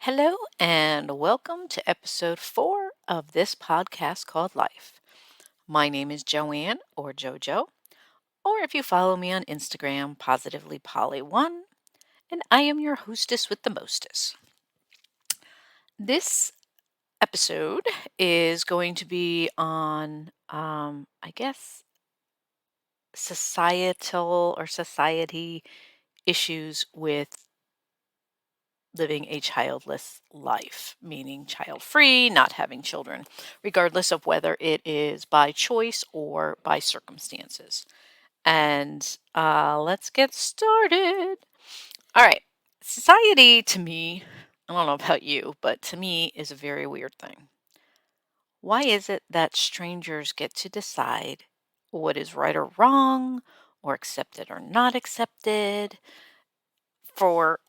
Hello, and welcome to episode 4 of this podcast called Life. My name is Joanne or JoJo, or if you follow me on Instagram, Positively Polly1, and I am your hostess with the mostest. This episode is going to be on, I guess, societal or society issues with living a childless life, meaning child free, not having children, regardless of whether it is by choice or by circumstances. And let's get started. All right. Society to me, I don't know about you, but to me is a very weird thing. Why is it that strangers get to decide what is right or wrong, or accepted or not accepted for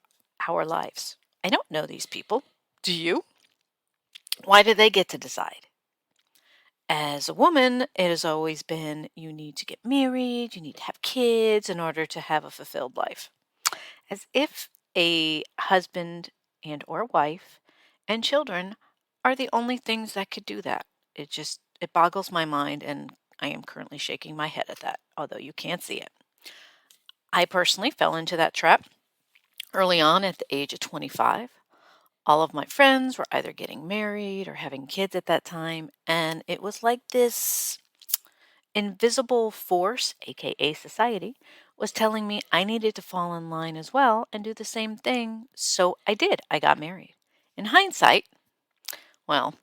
our lives? I don't know these people. Do you? Why do they get to decide? As a woman, it has always been you need to get married, you need to have kids in order to have a fulfilled life. As if a husband and or wife and children are the only things that could do that. It boggles my mind, and I am currently shaking my head at that, although you can't see it. I personally fell into that trap early on at the age of 25. All of my friends were either getting married or having kids at that time, and it was like this invisible force, aka society, was telling me I needed to fall in line as well and do the same thing. So I did. I got married. In hindsight, well,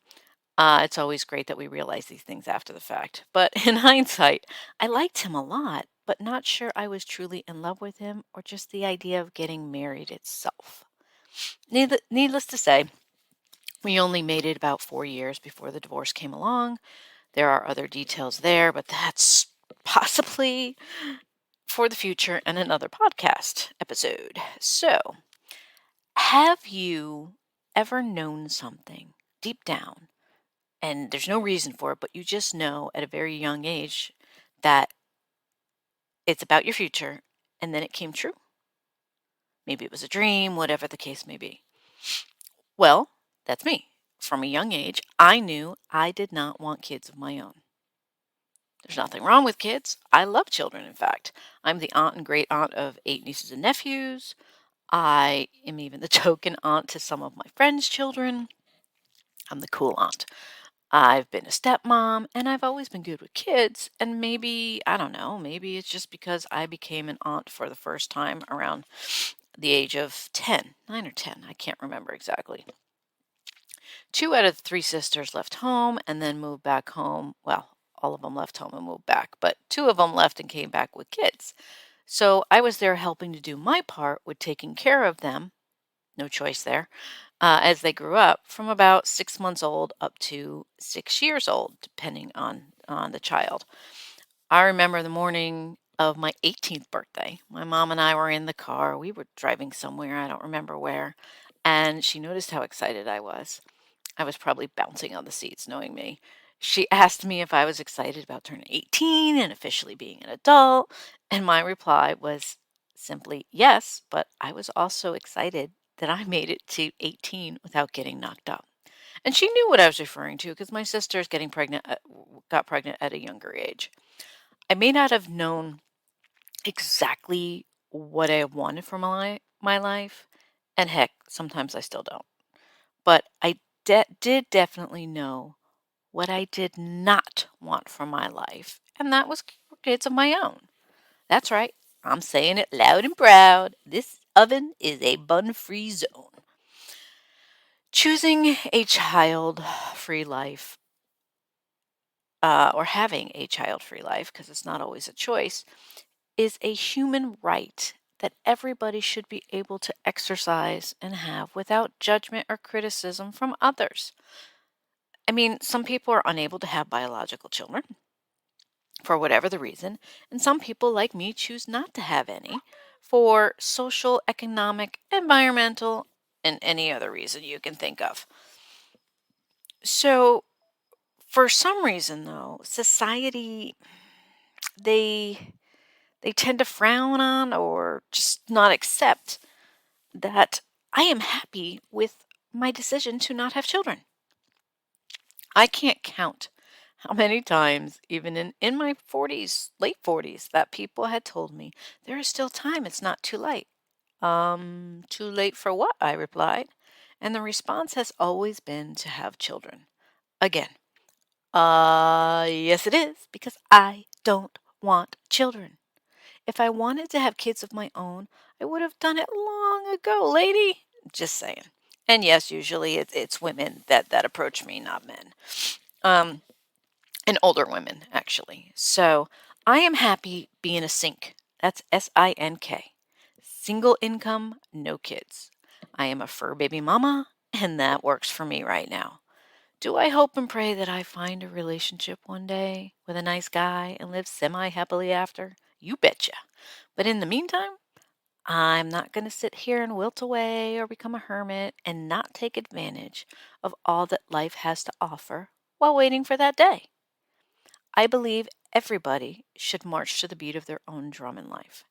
it's always great that we realize these things after the fact. But in hindsight, I liked him a lot, but not sure I was truly in love with him or just the idea of getting married itself. Needless to say, we only made it about 4 years before the divorce came along. There are other details there, but that's possibly for the future and another podcast episode. So, have you ever known something deep down, and there's no reason for it, but you just know at a very young age that it's about your future, and then it came true? Maybe it was a dream, whatever the case may be. Well, that's me. From a young age, I knew I did not want kids of my own. There's nothing wrong with kids. I love children, in fact. I'm the aunt and great aunt of 8 nieces and nephews. I am even the token aunt to some of my friends' children. I'm the cool aunt. I've been a stepmom, and I've always been good with kids. And maybe, I don't know, maybe it's just because I became an aunt for the first time around the age of 10, 9 or 10. I can't remember exactly. 2 out of the 3 sisters left home and then moved back home. Well, all of them left home and moved back, but 2 of them left and came back with kids. So I was there helping to do my part with taking care of them, no choice there, as they grew up from about 6 months old up to 6 years old, depending on the child. I remember the morning of my 18th birthday. My mom and I were in the car. We were driving somewhere, I don't remember where, and she noticed how excited I was. I was probably bouncing on the seats, knowing me. She asked me if I was excited about turning 18 and officially being an adult, and my reply was simply yes, but I was also excited that I made it to 18 without getting knocked up. And she knew what I was referring to because my sister's got pregnant at a younger age. I may not have known exactly what I wanted for my life, and heck, sometimes I still don't. But I did definitely know what I did not want for my life, and that was kids of my own. That's right. I'm saying it loud and proud. This oven is a bun free zone. Choosing a child free life, or having a child free life, because it's not always a choice, is a human right that everybody should be able to exercise and have without judgment or criticism from others. I mean, some people are unable to have biological children for whatever the reason, and some people, like me, choose not to have any for social, economic, environmental, and any other reason you can think of. So, for some reason, though, society they they tend to frown on or just not accept that I am happy with my decision to not have children. I can't count how many times, even in my 40s, late 40s, that people had told me, there is still time, it's not too late. Too late for what? I replied. And the response has always been to have children. Again, yes, it is, because I don't want children. If I wanted to have kids of my own, I would have done it long ago, lady. Just saying. And yes, usually it's women that approach me, not men. Um, and older women, actually. So I am happy being a sink. That's SINK. Single income, no kids. I am a fur baby mama, and that works for me right now. Do I hope and pray that I find a relationship one day with a nice guy and live semi happily after? You betcha. But in the meantime, I'm not going to sit here and wilt away or become a hermit and not take advantage of all that life has to offer while waiting for that day. I believe everybody should march to the beat of their own drum in life.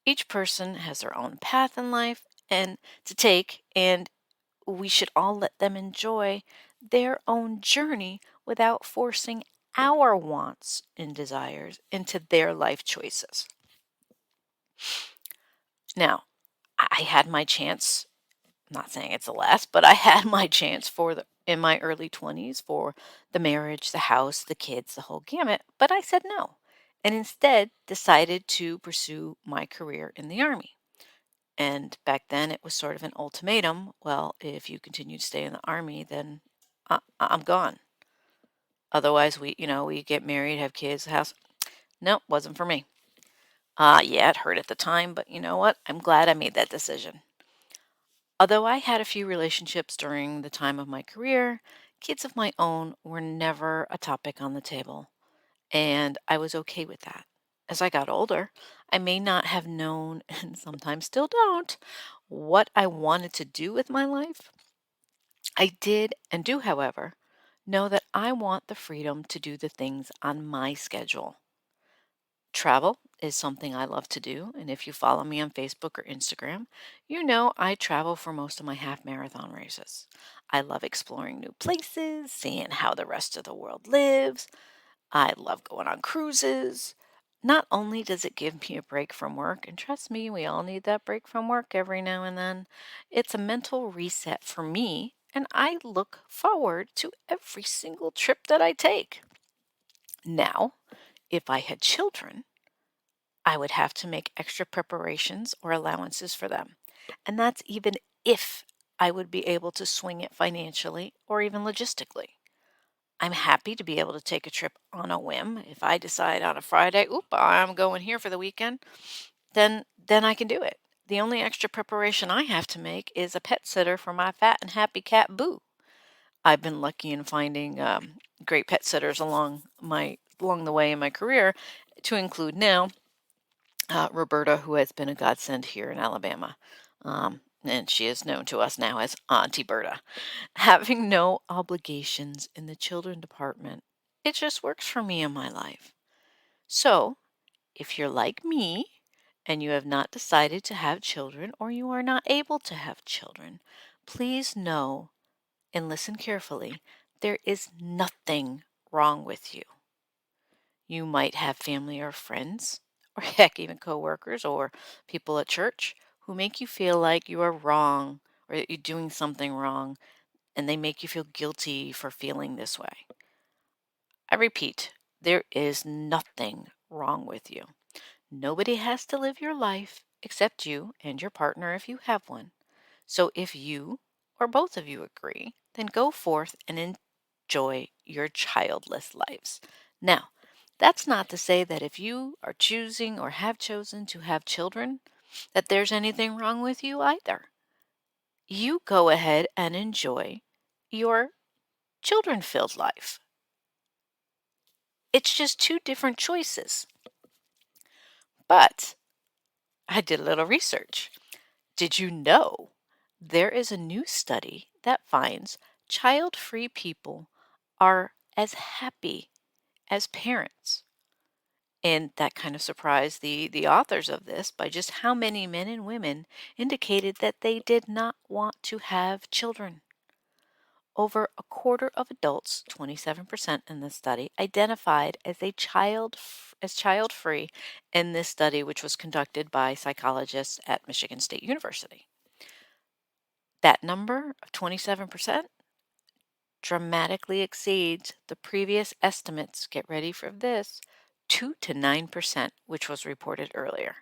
Each person has their own path in life and to take, and we should all let them enjoy their own journey without forcing our wants and desires into their life choices. Now, I had my chance. I'm not saying it's the last, but I had my chance in my early 20s for the marriage, the house, the kids, the whole gamut, but I said no and instead decided to pursue my career in the army. And back then it was sort of an ultimatum. Well, if you continue to stay in the army, then I'm gone. Otherwise, we get married, have kids, house. Nope, wasn't for me. Yeah, it hurt at the time, but you know what? I'm glad I made that decision. Although I had a few relationships during the time of my career, kids of my own were never a topic on the table, and I was okay with that. As I got older, I may not have known, and sometimes still don't, what I wanted to do with my life. I did and do, however, know that I want the freedom to do the things on my schedule. Travel is something I love to do, and if you follow me on Facebook or Instagram, you know I travel for most of my half marathon races. I love exploring new places, seeing how the rest of the world lives. I love going on cruises. Not only does it give me a break from work, and trust me, we all need that break from work every now and then, it's a mental reset for me, and I look forward to every single trip that I take. Now, if I had children, I would have to make extra preparations or allowances for them. And that's even if I would be able to swing it financially or even logistically. I'm happy to be able to take a trip on a whim. If I decide on a Friday, oop, I'm going here for the weekend, then I can do it. The only extra preparation I have to make is a pet sitter for my fat and happy cat Boo. I've been lucky in finding great pet sitters along the way in my career, to include now Roberta, who has been a godsend here in Alabama. And she is known to us now as Auntie Berta. Having no obligations in the children department, it just works for me in my life. So, if you're like me and you have not decided to have children or you are not able to have children, please know and listen carefully. There is nothing wrong with you. You might have family or friends, or heck, even coworkers or people at church who make you feel like you are wrong or that you're doing something wrong, and they make you feel guilty for feeling this way. I repeat, there is nothing wrong with you. Nobody has to live your life except you and your partner if you have one. So if you or both of you agree, then go forth and enjoy your childless lives. Now, that's not to say that if you are choosing or have chosen to have children, that there's anything wrong with you either. You go ahead and enjoy your children filled life. It's just two different choices. But I did a little research. Did you know there is a new study that finds child free people are as happy as parents? And that kind of surprised the authors of this by just how many men and women indicated that they did not want to have children. over a quarter of adults, 27% in this study, identified as child-free in this study, which was conducted by psychologists at Michigan State University. That number of 27% dramatically exceeds the previous estimates, get ready for this, 2 to 9%, which was reported earlier.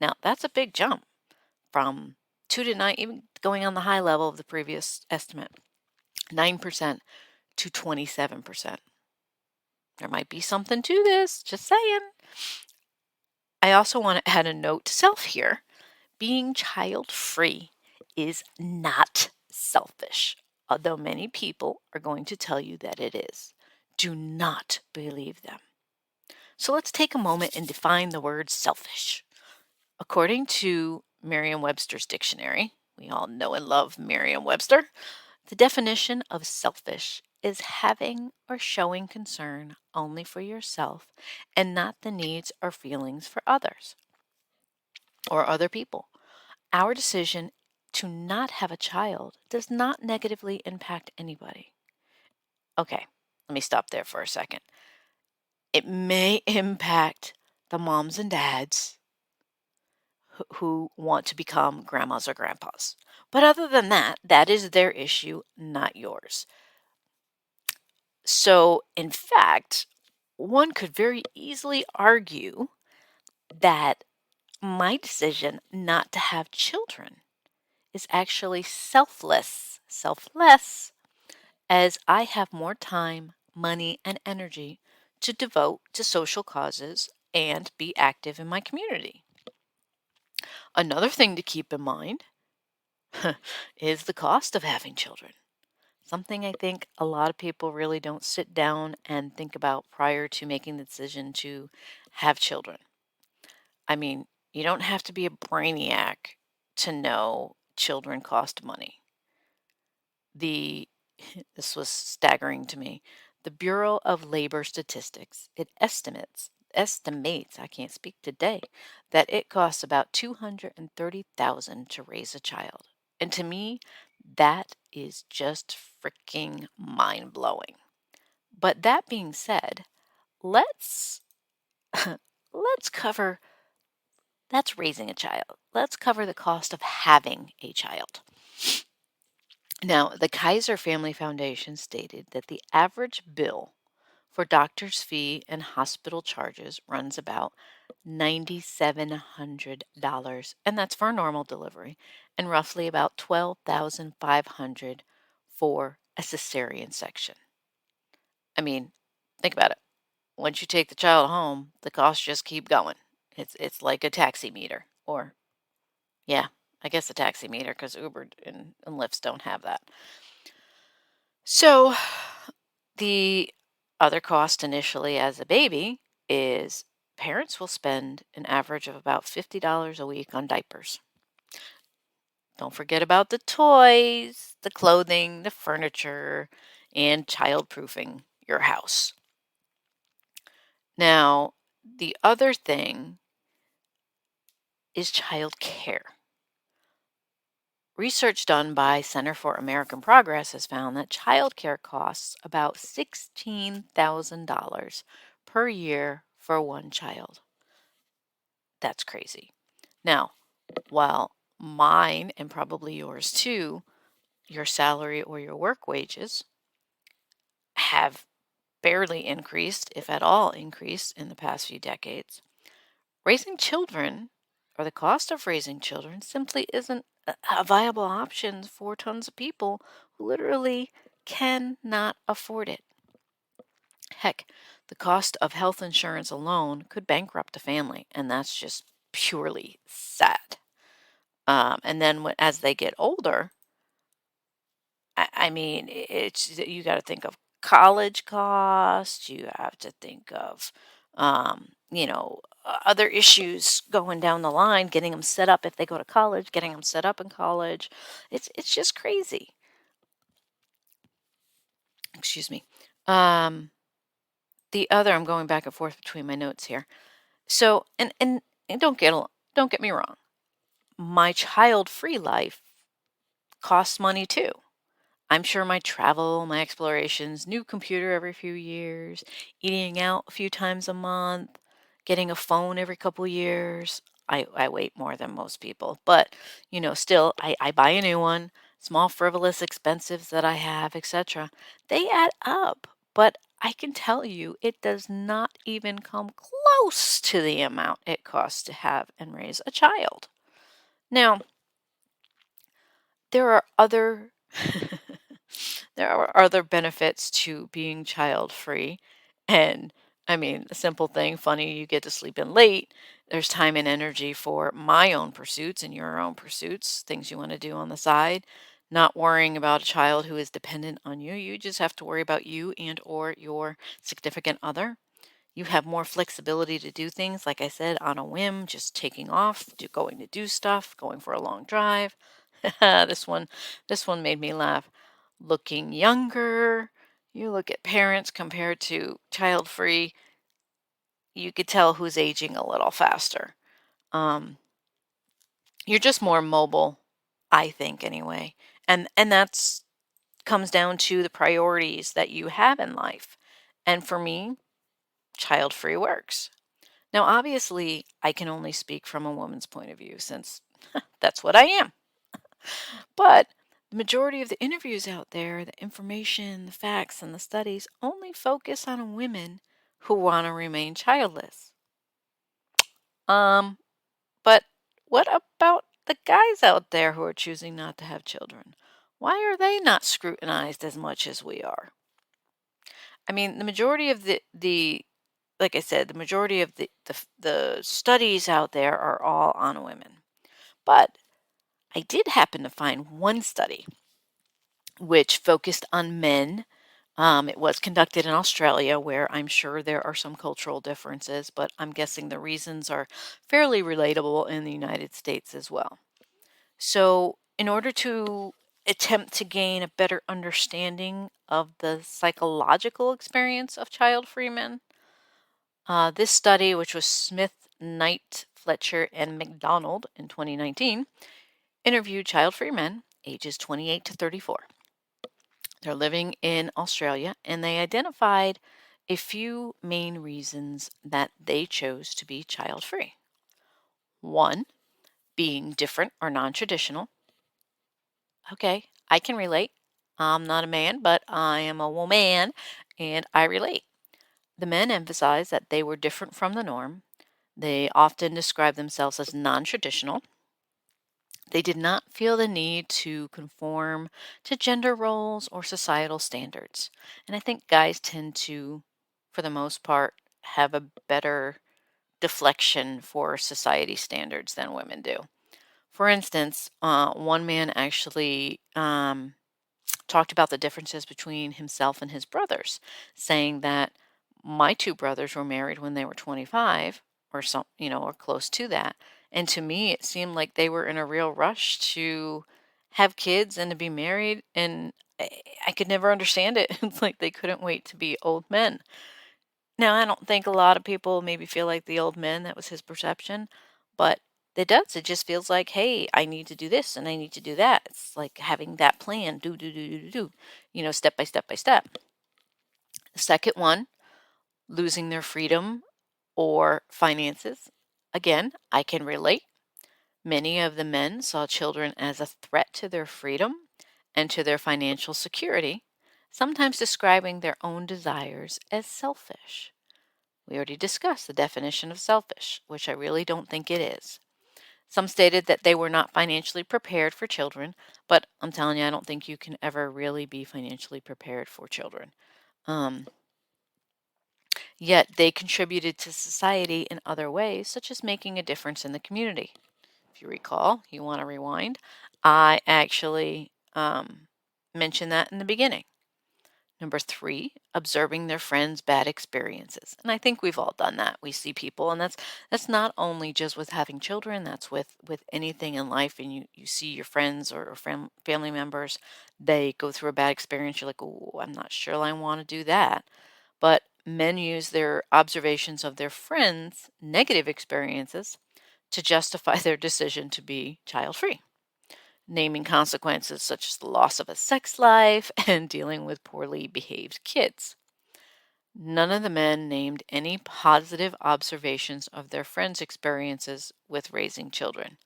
Now, that's a big jump from 2 to 9, even going on the high level of the previous estimate, 9% to 27%. There might be something to this, just saying. I also want to add a note to self here. Being child-free is not selfish, although many people are going to tell you that it is. Do not believe them. So let's take a moment and define the word selfish. According to Merriam-Webster's dictionary, we all know and love Merriam-Webster, the definition of selfish is having or showing concern only for yourself and not the needs or feelings for others or other people. Our decision to not have a child does not negatively impact anybody. Okay, let me stop there for a second. It may impact the moms and dads who want to become grandmas or grandpas. But other than that, that is their issue, not yours. So, in fact, one could very easily argue that my decision not to have children is actually selfless, as I have more time, money, and energy to devote to social causes and be active in my community. Another thing to keep in mind is the cost of having children. Something I think a lot of people really don't sit down and think about prior to making the decision to have children. I mean, you don't have to be a brainiac to know children cost money. This was staggering to me. The Bureau of Labor Statistics, it estimates, I can't speak today, that it costs about 230,000 to raise a child. And to me, that is just freaking mind-blowing. But that being said, let's let's cover that's raising a child. Let's cover the cost of having a child. Now, the Kaiser Family Foundation stated that the average bill for doctor's fee and hospital charges runs about $9,700, and that's for a normal delivery, and roughly about $12,500 for a cesarean section. I mean, think about it. Once you take the child home, the costs just keep going. It's like a taxi meter, or yeah, I guess a taxi meter, because Uber and Lyfts don't have that. So the other cost initially as a baby is parents will spend an average of about $50 a week on diapers. Don't forget about the toys, the clothing, the furniture, and childproofing your house. Now, the other thing is child care. Research done by Center for American Progress has found that child care costs about $16,000 per year for one child. That's crazy. Now, while mine and probably yours too, your salary or your work wages have barely increased, if at all increased, in the past few decades, raising children, or the cost of raising children, simply isn't a viable option for tons of people who literally cannot afford it. Heck, the cost of health insurance alone could bankrupt a family, and that's just purely sad. And then as they get older, I mean, it's you got to think of college costs. You have to think of, other issues going down the line, getting them set up if they go to college, getting them set up in college. It's just crazy. Excuse me. Um, I'm going back and forth between my notes here. So, and don't get me wrong. My child-free life costs money too. I'm sure my travel, my explorations, new computer every few years, eating out a few times a month, getting a phone every couple years. I wait more than most people, but still, I buy a new one, small, frivolous, expensives that I have, etc. They add up, but I can tell you it does not even come close to the amount it costs to have and raise a child. Now, there are other there are other benefits to being child free. And I mean, a simple thing, funny, you get to sleep in late. There's time and energy for my own pursuits and your own pursuits, things you want to do on the side. Not worrying about a child who is dependent on you. You just have to worry about you and or your significant other. You have more flexibility to do things, like I said, on a whim, just taking off, going to do stuff, going for a long drive. this one, this one made me laugh. Looking younger. You look at parents compared to child free, you could tell who's aging a little faster. Um, you're just more mobile, I think, anyway. And that's comes down to the priorities that you have in life. And for me, child free works. Now, obviously, I can only speak from a woman's point of view since that's what I am. But the majority of the interviews out there, the information, the facts, and the studies only focus on women who want to remain childless. Um, but what about the guys out there who are choosing not to have children? Why are they not scrutinized as much as we are? I mean, the majority of the like I said, the majority of the studies out there are all on women. But I did happen to find one study which focused on men. It was conducted in Australia, where I'm sure there are some cultural differences, but I'm guessing the reasons are fairly relatable in the United States as well. So, in order to attempt to gain a better understanding of the psychological experience of child free men, this study, which was Smith, Knight, Fletcher, and McDonald in 2019, interviewed child free men ages 28 to 34. They're living in Australia, and they identified a few main reasons that they chose to be child free. One, being different or non traditional. Okay, I can relate. I'm not a man, but I am a woman, and I relate. The men emphasized that they were different from the norm. They often describe themselves as non traditional. They did not feel the need to conform to gender roles or societal standards. And I think guys tend to, for the most part, have a better deflection for society standards than women do. For instance, one man actually talked about the differences between himself and his brothers, saying that my two brothers were married when they were 25 or some, or close to that. And to me, it seemed like they were in a real rush to have kids and to be married. And I could never understand it. It's like they couldn't wait to be old men. Now, I don't think a lot of people maybe feel like the old men, that was his perception, but it does. It just feels like, hey, I need to do this and I need to do that. It's like having that plan, step by step by step. The second one, losing their freedom or finances. Again, I can relate. Many of the men saw children as a threat to their freedom and to their financial security, sometimes describing their own desires as selfish. We already discussed the definition of selfish, which I really don't think it is. Some stated that they were not financially prepared for children, but I'm telling you, I don't think you can ever really be financially prepared for children. Um, Yet they contributed to society in other ways, such as making a difference in the community. If you recall, you want to rewind, I actually mentioned that in the beginning. Number three, observing their friends' bad experiences. And I think we've all done that. We see people, and that's not only just with having children, that's with anything in life. And you see your friends or family members, they go through a bad experience. You're like, oh, I'm not sure I want to do that. But men use their observations of their friends' negative experiences to justify their decision to be child free. naming consequences such as the loss of a sex life and dealing with poorly behaved kids. None of the men named any positive observations of their friends' experiences with raising children.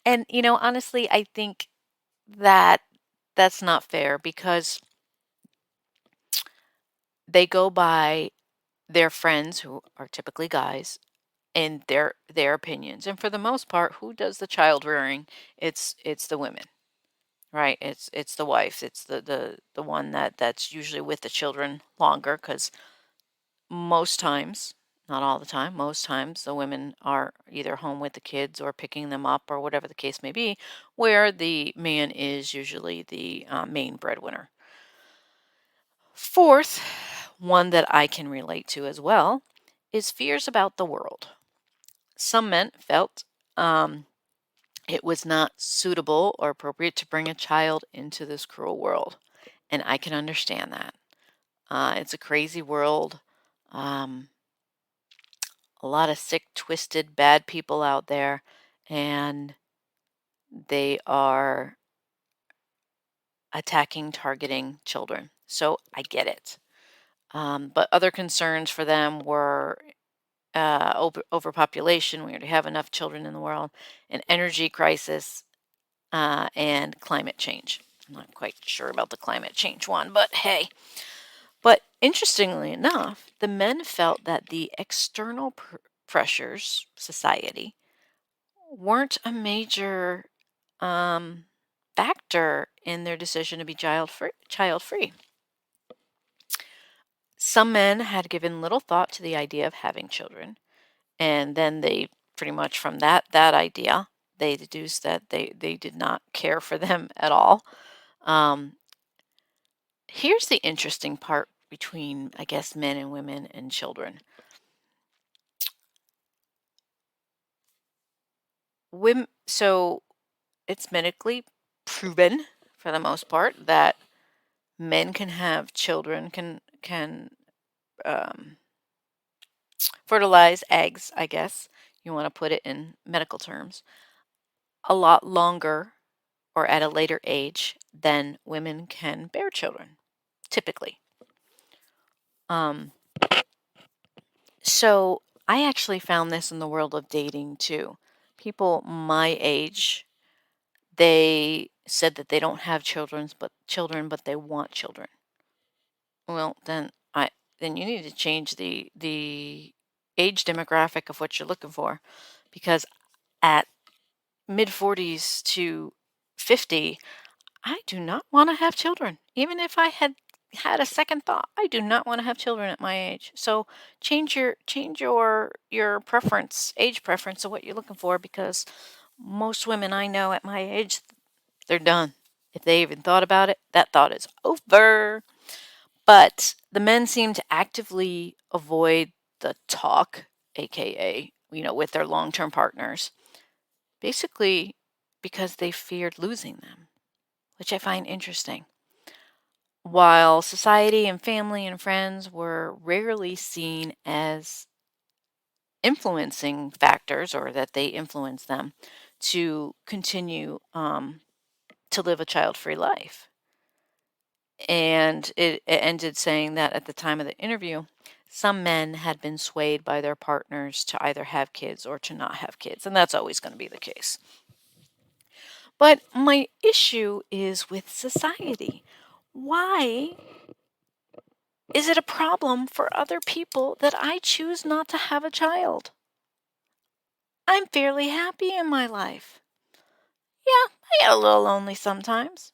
And, honestly, I think that that's not fair because they go by their friends, who are typically guys, and their opinions. And for the most part, who does the child rearing? It's the women, right? It's the wife. It's the one that's usually with the children longer because most times, not all the time, most times the women are either home with the kids or picking them up or whatever the case may be, where the man is usually the main breadwinner. Fourth, one that I can relate to as well, is fears about the world. Some men felt it was not suitable or appropriate to bring a child into this cruel world. And I can understand that. It's a crazy world. Um, a lot of sick, twisted, bad people out there, and they are attacking, targeting children. So I get it. But other concerns for them were overpopulation. We already have enough children in the world, an energy crisis, and climate change. I'm not quite sure about the climate change one, but hey. But interestingly enough, the men felt that the external pressures, society, weren't a major um, factor in their decision to be child free. Some men had given little thought to the idea of having children, and then they pretty much from that idea they deduced that they did not care for them at all. Um, Here's the interesting part between, I guess, men and women and children. Women, so it's medically proven for the most part that men can have children, can um, fertilize eggs, I guess you want to put it in medical terms, a lot longer or at a later age than women can bear children, typically. Um, so I actually found this in the world of dating too. People my age, they said that they don't have children, but they want children. Well, then you need to change the age demographic of what you're looking for, because at mid 40s to 50, I do not want to have children. Even if I had a second thought, I do not want to have children at my age. So change your preference, age preference of what you're looking for, because most women I know at my age, they're done. If they even thought about it, that thought is over. But the men seem to actively avoid the talk, aka, with their long-term partners, basically because they feared losing them, which I find interesting. While society and family and friends were rarely seen as influencing factors, or that they influence them to continue to live a child-free life. And it ended saying that at the time of the interview, some men had been swayed by their partners to either have kids or to not have kids. And that's always going to be the case. But my issue is with society. Why is it a problem for other people that I choose not to have a child? I'm fairly happy in my life. Yeah, I get a little lonely sometimes.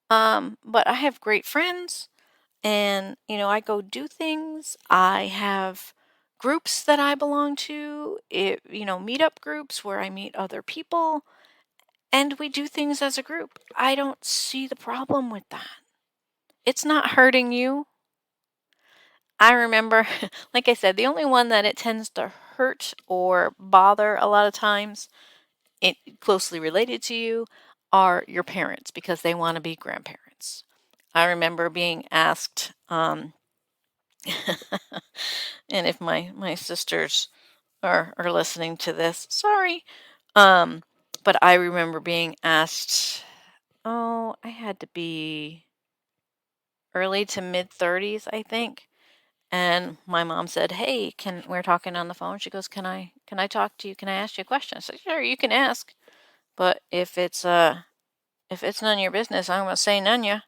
But I have great friends. And, I go do things. I have groups that I belong to, meetup groups where I meet other people, and we do things as a group. I don't see the problem with that. It's not hurting you. I remember, like I said, the only one that it tends to hurt or bother a lot of times, it closely related to you, are your parents because they want to be grandparents. I remember being asked, and if my sisters are listening to this, sorry. But I remember being asked, oh, I had to be early to mid 30s, I think. And my mom said, "Hey, we're talking on the phone." She goes, "Can I talk to you? Can I ask you a question?" I said, "Sure, you can ask. But if it's none of your business, I'm gonna say none ya."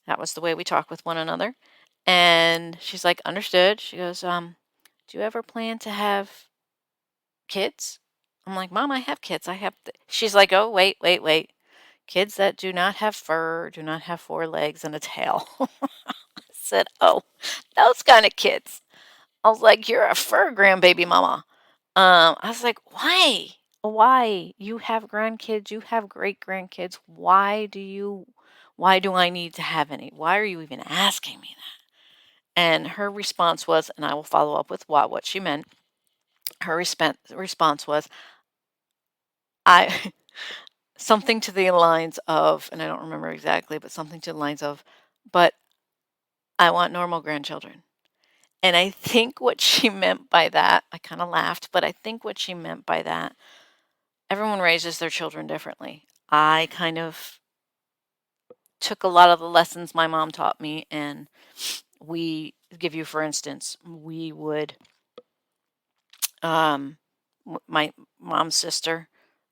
That was the way we talk with one another. And she's like, "Understood." She goes, "Do you ever plan to have kids?" I'm like, "Mom, I have kids. I have." She's like, "Oh, wait, wait, wait. Kids that do not have fur, do not have four legs and a tail." I said, "Oh, those kind of kids." I was like, "You're a fur grandbaby mama." I was like, "Why? Why? You have grandkids, you have great grandkids. Why do I need to have any? Why are you even asking me that?" And her response was, and I will follow up with what she meant. Her response was, I something to the lines of, and I don't remember exactly, but something to the lines of, "But I want normal grandchildren." And I think what she meant by that, I kind of laughed, but I think what she meant by that, everyone raises their children differently. I kind of took a lot of the lessons my mom taught me, and we give you, for instance, we would, um, my mom's sister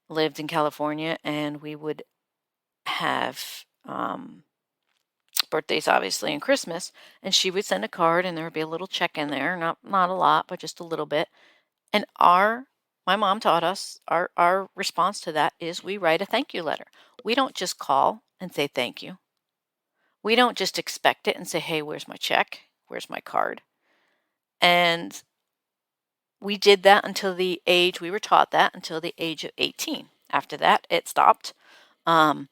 lived in California, and we would have birthdays, obviously, and Christmas, and she would send a card, and there would be a little check in there, not a lot, but just a little bit. And my mom taught us our response to that is we write a thank you letter. We don't just call and say thank you. We don't just expect it and say, "Hey, where's my check? Where's my card?" And we did that until the age we were taught that until the age of 18. After that, it stopped. Um,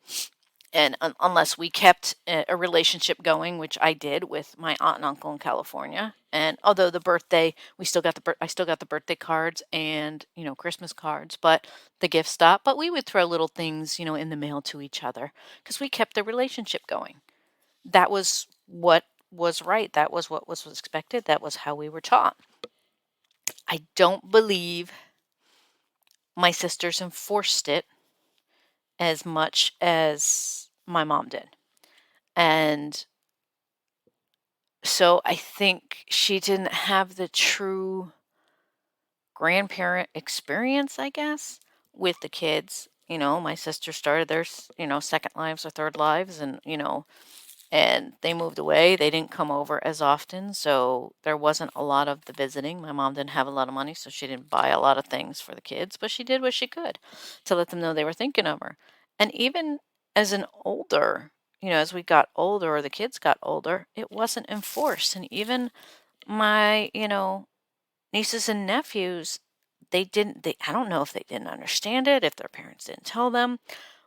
and unless we kept a relationship going, which I did with my aunt and uncle in California. And although the birthday, we still got I still got the birthday cards and Christmas cards, but the gift stopped. But we would throw little things in the mail to each other because we kept the relationship going. That was what was right. That was what was expected. That was how we were taught. I don't believe my sisters enforced it as much as my mom did. And so I think she didn't have the true grandparent experience, I guess, with the kids. My sister started their, second lives or third lives, and they moved away. They didn't come over as often, so there wasn't a lot of the visiting. My mom didn't have a lot of money, so she didn't buy a lot of things for the kids, but she did what she could to let them know they were thinking of her. And even as as we got older or the kids got older, it wasn't enforced. And even my, nieces and nephews, I don't know if they didn't understand it, if their parents didn't tell them,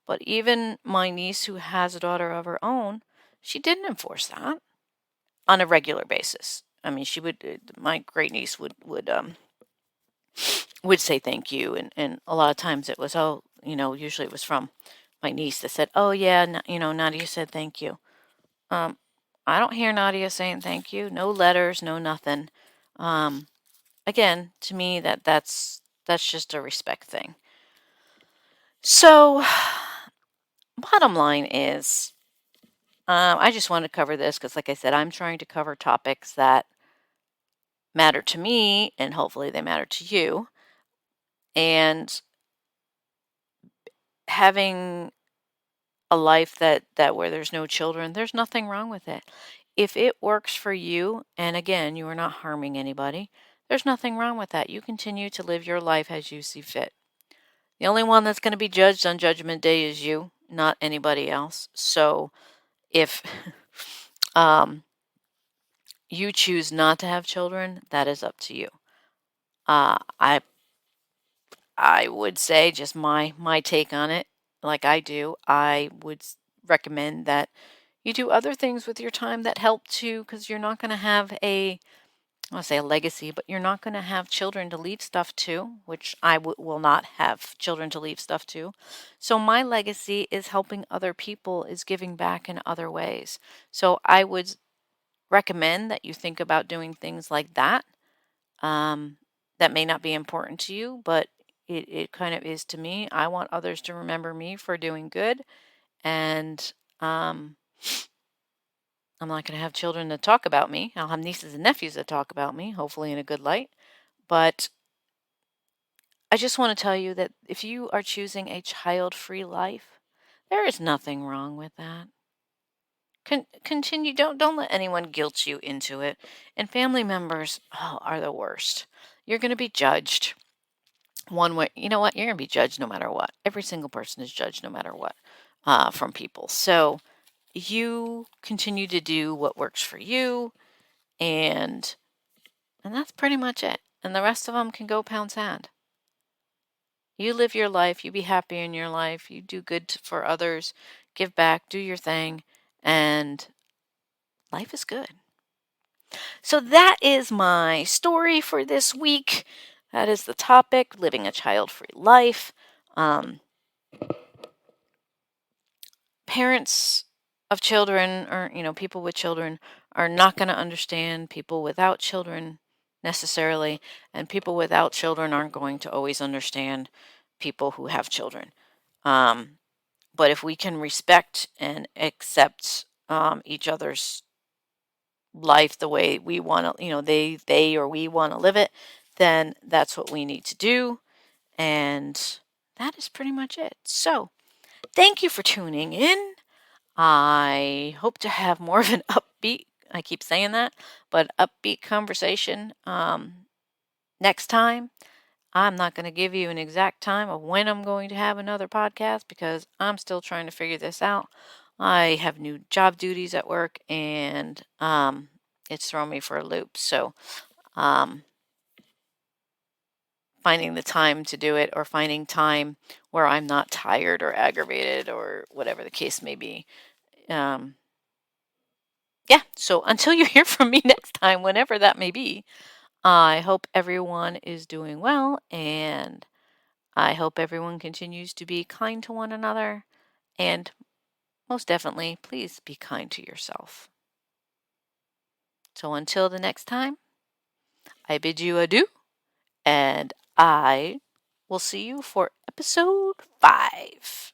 but even my niece who has a daughter of her own, she didn't enforce that on a regular basis. I mean, she would. My great niece would say thank you, and a lot of times it was, oh, usually it was from my niece that said, "Oh yeah, Nadia said thank you." Um, I don't hear Nadia saying thank you. No letters, no nothing. Um, Again, to me, that's just a respect thing. So, bottom line is, I just want to cover this because, like I said, I'm trying to cover topics that matter to me, and hopefully they matter to you. And having a life that where there's no children, there's nothing wrong with it. If it works for you, and again, you are not harming anybody, there's nothing wrong with that. You continue to live your life as you see fit. The only one that's going to be judged on Judgment Day is you, not anybody else. So if um, you choose not to have children, that is up to you. Uh, I I would say just my take on it, like I do. I would recommend that you do other things with your time that help too, because you're not going to have I want to say a legacy, but you're not going to have children to leave stuff to, which I will not have children to leave stuff to. So my legacy is helping other people, is giving back in other ways. So I would recommend that you think about doing things like that. Um, that may not be important to you, but it kind of is to me. I want others to remember me for doing good, and um, I'm not going to have children that talk about me. I'll have nieces and nephews that talk about me, hopefully in a good light. But I just want to tell you that if you are choosing a child-free life, there is nothing wrong with that. Continue. Don't let anyone guilt you into it. And family members, are the worst. You're going to be judged one way. You know what? You're going to be judged no matter what. Every single person is judged no matter what from people. So you continue to do what works for you, and that's pretty much it. And the rest of them can go pound sand. You live your life. You be happy in your life. You do good for others. Give back. Do your thing, and life is good. So that is my story for this week. That is the topic: living a child-free life. Um, Parents of children, or people with children, are not going to understand people without children necessarily, and people without children aren't going to always understand people who have children. Um, but if we can respect and accept each other's life the way we want to, they or we want to live it, then that's what we need to do. And that is pretty much it. So thank you for tuning in. I hope to have more of an upbeat, I keep saying that, but upbeat conversation next time. I'm not going to give you an exact time of when I'm going to have another podcast because I'm still trying to figure this out. I have new job duties at work, and it's thrown me for a loop. So um, finding the time to do it, or finding time where I'm not tired or aggravated or whatever the case may be. Yeah, so until you hear from me next time, whenever that may be, I hope everyone is doing well, and I hope everyone continues to be kind to one another, and most definitely, please be kind to yourself. So until the next time, I bid you adieu, and I will see you for episode 5.